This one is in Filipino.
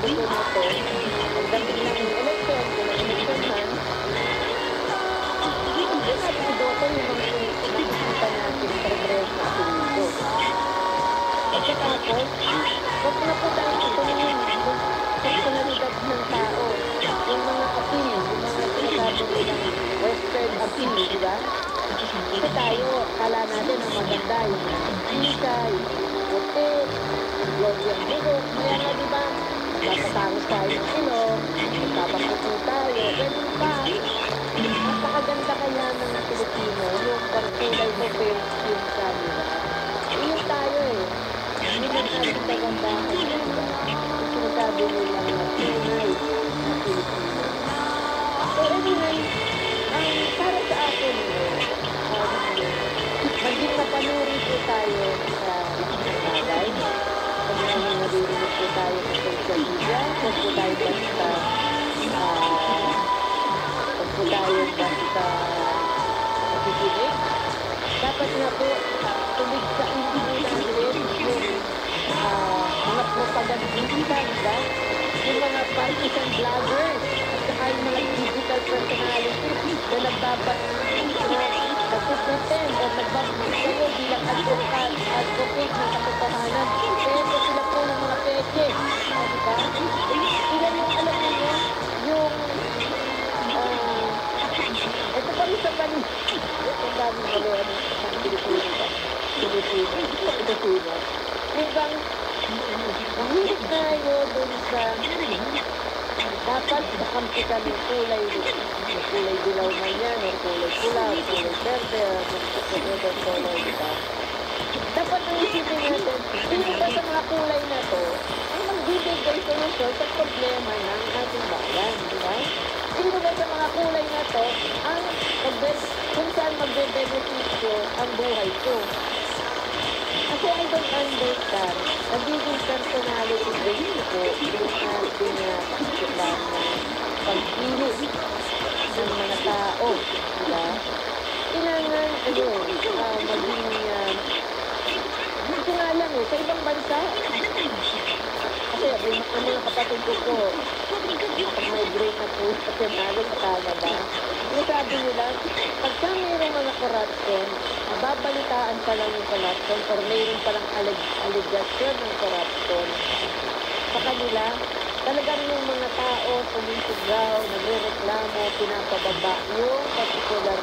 sabi ko na to, pagdating ng eleksyon, kung eleksyon man, hindi natin iboto yung mga nakikita natin progreso sa mundo. At tapos, huwag na po tayong tumingin sa personalidad ng tao. Yung mga appeal, yung mga sinasabi nilang western appeal, di ba? Kasi tayo, kala natin ang maganda yung isa, yung puti, yung glory ang buhok. Kaya nga, di ba, napatangos tayo ng ilong, nagpapaputi tayo, ganun pa. Napakaganda kaya ng Pilipino, yung pagkulay ko fair skin camera. Iyon tayo eh. Hindi na natin kagandahan, di ba? Yung sinasabi nila na tunay na Pilipino. So anyway, para sa akin, maging mapanuri po tayo sa lahat ng bagay. Pag naman naririnig po tayo sa social media, huwag po tayo basta nakikinig. Dapat nga po, tuligsain po natin yung mga propagandista, diba? Yung mga partisan vloggers, at saka yung mga digital personalities na nagpupretend o nagbabago bilang advocate ng katotohanan. Kaya po sila po ng mga peke. Diba? Ilan yung alam niyo, yung ito pa rin sa panin. Ang daming galuan ng Pilipino. Hanggang mahilig tayo dun sa dapat makampitan ng kulay dilaw man yan, o kulay pula, o kulay verde, o kulay diba? Dapat ang isipin natin, hindi ba sa mga kulay na to ang magbibigay solusyon sa problema ng ating bayan, diba? Hindi ba sa mga kulay na to kung saan magbe-beneficio ang buhay ko? Kasi I don't understand, nagiging personality based po yung ating pakisulan ng pagpili ng mga tao, diba? Kailangan, maging, gusto nga lang sa ibang bansa, kasi ang mga kapatid ko, nakapag-migrate na po sa Senado sa Canada, sabi nila, pagka mayroong mga corruption, babalitaan pa lang yung corruption or mayroong palang allegation ng corruption sa kanila, talagang yung mga tao sumisigaw, nagre-reklamo, pinapababa yung particular